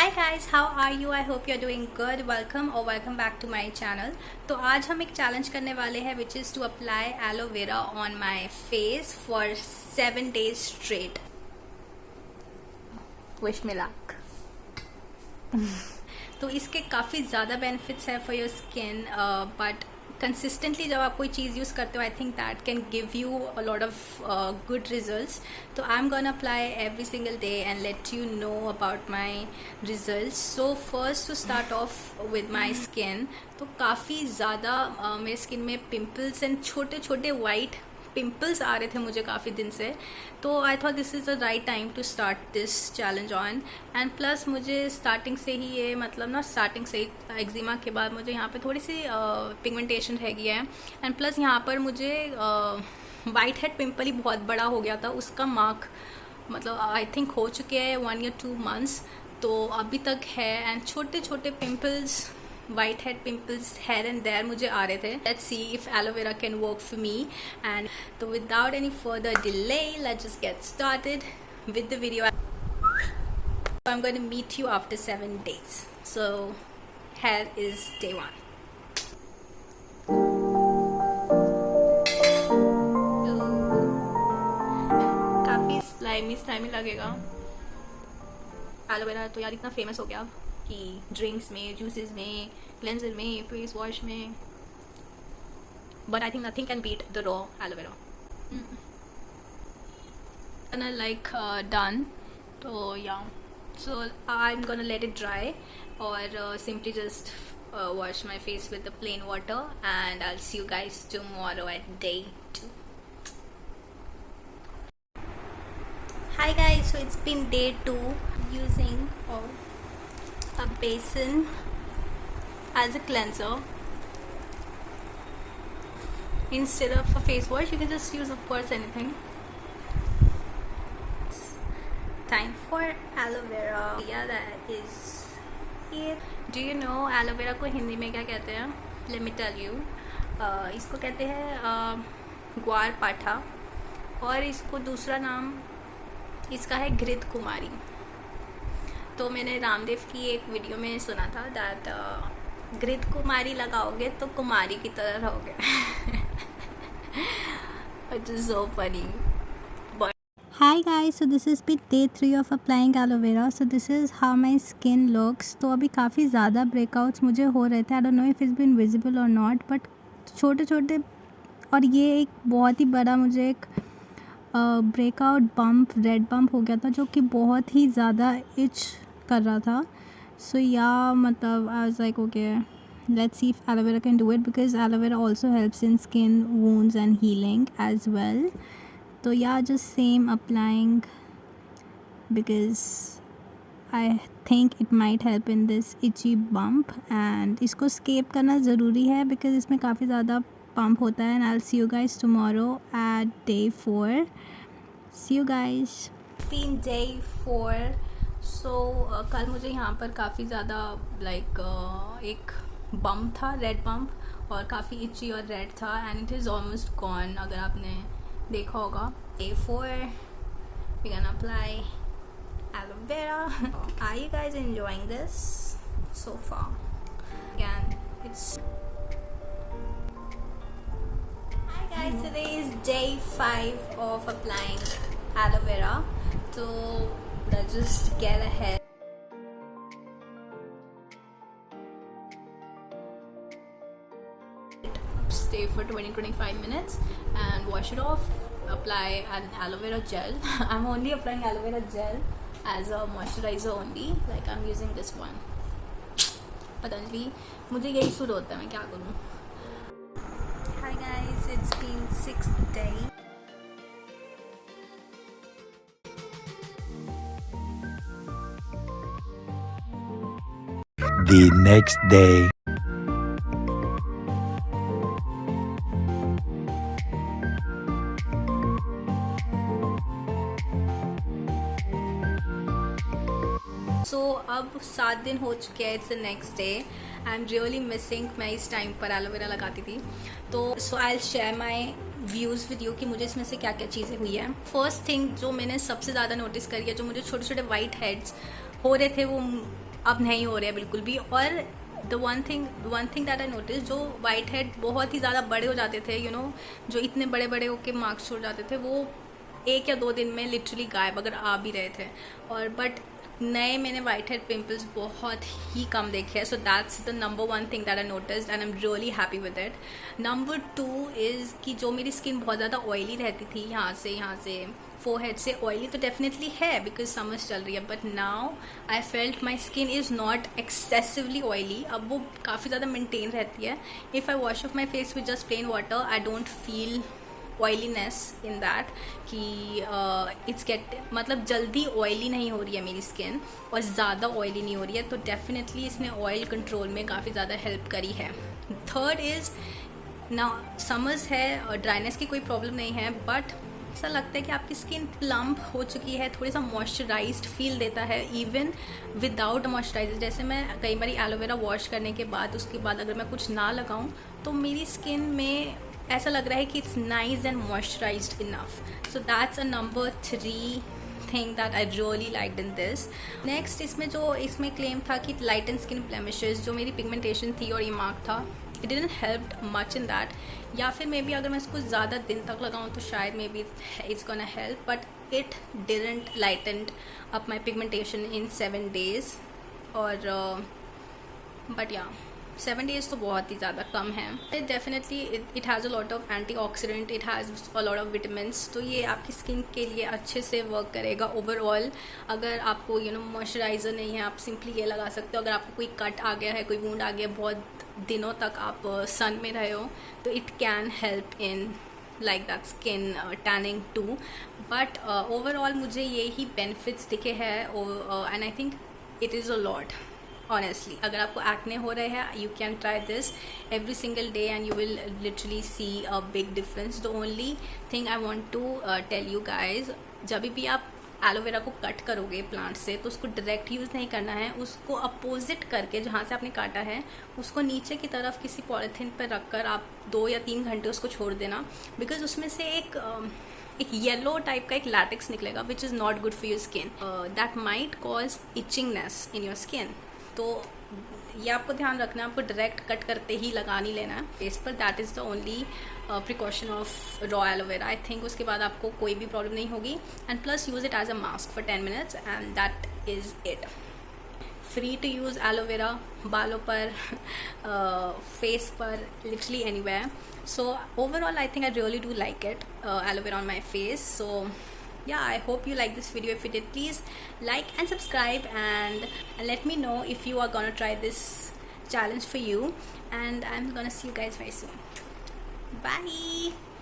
Hi guys, how are you? I hope you're doing good. Welcome back to my channel. तो आज हम एक challenge करने वाले हैं which is to apply aloe vera on my face for 7 days straight. Wish me luck. तो इसके काफ़ी ज़्यादा बेनिफिट्स है for your skin but consistently जब आप कोई चीज़ यूज़ करते हो I think that can give you a lot of good results. तो I am gonna apply every single day and let you know about my results. So first to start off with my skin. तो काफ़ी ज़्यादा मेरे skin में pimples and छोटे छोटे white pimples आ रहे थे मुझे काफ़ी दिन से. तो I thought this is the right time to start this challenge on. And plus मुझे स्टार्टिंग से ही ये मतलब ना स्टार्टिंग से ही एक्जिमा के बाद मुझे यहाँ पे थोड़ी सी पिगमेंटेशन रह गया है. एंड प्लस यहाँ पर मुझे वाइट हेड पिम्पल ही बहुत बड़ा हो गया था. उसका मार्क मतलब आई थिंक हो चुके हैं 1 या 2 months. तो अभी तक है. एंड छोटे छोटे pimples white head pimples here and there मुझे आ रहे थे. Let's see if aloe vera can work for me. And तो without any further delay let's just get started with the video. I am going to meet you after 7 days. So here is day 1. काफ़ी slimy लगेगा. Aloe vera तो यार इतना famous हो गया अब कि ड्रिंक्स में, जूसेस में, क्लेंजर में, फेस वॉश में. But I think nothing can beat the raw aloe vera. And like done. तो या so I am gonna let it dry और simply just wash my face with the plain water and I'll see you guys tomorrow at day 2. Hi guys, so it's been day 2 using a basin as a cleanser instead of a face wash. You can just use of course anything. It's time for aloe vera. Yeah, that is it. Do you know aloe vera को हिंदी में क्या कहते हैं? Let me tell you. इसको कहते हैं ग्वार पाठा और इसको दूसरा नाम इसका है घृत कुमारी. तो मैंने रामदेव की एक वीडियो में सुना था दैट घृत कुमारी लगाओगे तो कुमारी की तरह रहोगे. It is so funny. Hi guys, so this is bit day 3 of applying aloe vera. So this is how my skin looks. तो अभी काफ़ी ज़्यादा breakouts मुझे हो रहे थे. I don't know if it's been visible or not, but छोटे छोटे और ये एक बहुत ही बड़ा मुझे एक ब्रेकआउट बम्प रेड बम्प हो गया था जो कि बहुत ही ज़्यादा इच कर रहा था. सो या मतलब I was like okay let's see if aloe vera can do it because aloe vera also helps in skin wounds and healing as well. So yeah, just same applying because I think it might help in this itchy bump. And इसको escape करना ज़रूरी है because इसमें काफ़ी ज़्यादा pump होता है. And I'll see you guys tomorrow at day 4. See you guys. It's been day 4. So कल मुझे यहाँ पर काफ़ी ज़्यादा like एक बम्प था, रेड बम्प और काफ़ी इची और रेड था. And it is almost gone. अगर आपने देखा होगा. Day 4 we're gonna apply aloe vera. Are you guys enjoying this so far? Again, it's hi guys, today is day 5 of applying aloe vera. So let's just get ahead. Stay for 20-25 minutes and wash it off. Apply an aloe vera gel. I'm only applying aloe vera gel as a moisturizer only. Like I'm using this one. Patanjali. मुझे यही suit होता है. मैं क्या करूँ? Hi guys, it's been 6th day. The next day. सो अब 7 दिन हो चुके हैं. It's the next day. I am really missing. मैं इस टाइम पर एलोवेरा लगाती थी. तो so I will share my views with you कि मुझे इसमें से क्या क्या चीज़ें हुई है. फर्स्ट थिंग जो मैंने सबसे ज़्यादा नोटिस करी है, जो मुझे छोटे छोटे वाइट हेड्स हो रहे थे वो अब नहीं हो रहे हैं बिल्कुल भी। और the one thing that I notice, जो वाइट हेड बहुत ही ज़्यादा बड़े हो जाते थे, जो इतने बड़े बड़े होके मार्क्स छोड़ जाते थे, वो 1 या 2 दिन में लिटरली गायब अगर आ भी रहे थे। और बट नए मैंने वाइट हेड पिंपल्स बहुत ही कम देखे हैं। So that's the number 1 thing that I noticed and I am really happy with it. Number 2 is कि जो मेरी स्किन बहुत ज़्यादा ऑयली रहती थी, यहाँ से फोरहेड से ऑयली तो डेफिनेटली है बिकॉज समर्स चल रही है, but now I felt my skin is not excessively oily. अब वो काफ़ी ज़्यादा मेंटेन रहती है। If I wash of my face with just plain water, I don't feel oiliness in that कि इट्स मतलब जल्दी ऑयली नहीं हो रही है मेरी स्किन और ज़्यादा ऑयली नहीं हो रही है। तो डेफिनेटली इसने ऑयल कंट्रोल में काफ़ी ज़्यादा हेल्प करी है। थर्ड इज़ ना, समर्स है और ड्राइनेस की कोई प्रॉब्लम नहीं है, बट ऐसा लगता है कि आपकी स्किन प्लम्प हो चुकी है, थोड़ी सा मॉइस्चराइज्ड फील देता है इवन विदाउट मॉइस्चराइजर। जैसे मैं कई बार एलोवेरा वॉश करने के बाद उसके बाद अगर मैं कुछ ना लगाऊं तो मेरी स्किन में ऐसा लग रहा है कि it's nice and moisturised enough. So that's a number 3 thing that I really liked in this. Next इसमें क्लेम था कि लाइटन स्किन ब्लेमिशेस, जो मेरी पिगमेंटेशन थी और ये मार्क था, it didn't help much in that. या फिर मे बी अगर मैं इसको ज़्यादा दिन तक लगाऊँ तो शायद may be it's gonna help, but it didn't lighten up my pigmentation in 7 days। और बट या 7 days तो बहुत ही ज़्यादा कम है। Definitely it has a lot of antioxidant, it has a lot of vitamins, तो ये आपकी स्किन के लिए अच्छे से वर्क करेगा ओवरऑल। अगर आपको मॉइस्चराइज़र नहीं है, आप सिंपली ये लगा सकते हो। अगर आपको कोई कट आ गया है, कोई वूंड आ गया, बहुत दिनों तक आप सन में रहे हो, तो it can help in like that skin tanning too. But overall मुझे ये ही बेनिफिट्स दिखे हैं and I think it is a lot honestly। अगर आपको एक्ने हो रहे हैं, you can try this every single day and you will literally see a big difference. The only thing I want to tell you guys, जब भी आप aloe vera को cut करोगे प्लांट से तो उसको डायरेक्ट यूज़ नहीं करना है, उसको अपोजिट करके जहाँ से आपने काटा है उसको नीचे की तरफ किसी पॉलीथीन पर रखकर आप 2 या 3 घंटे उसको छोड़ देना, बिकॉज उसमें से एक येलो टाइप का एक लैटेक्स निकलेगा which is not good for your skin, that might cause itchingness in your skin. तो ये आपको ध्यान रखना है, आपको डायरेक्ट कट करते ही लगा नहीं लेना है फेस पर। That is the only precaution of raw aloe vera. I think उसके बाद आपको कोई भी प्रॉब्लम नहीं होगी। And plus use it as a mask for 10 minutes and that is it. Free to use aloe vera बालों पर, फेस पर, literally anywhere. So overall I think I really do like it, aloe vera on my face. So yeah, I hope you like this video. If you did, please like and subscribe and let me know if you are gonna try this challenge for you, and I'm gonna see you guys very soon. Bye.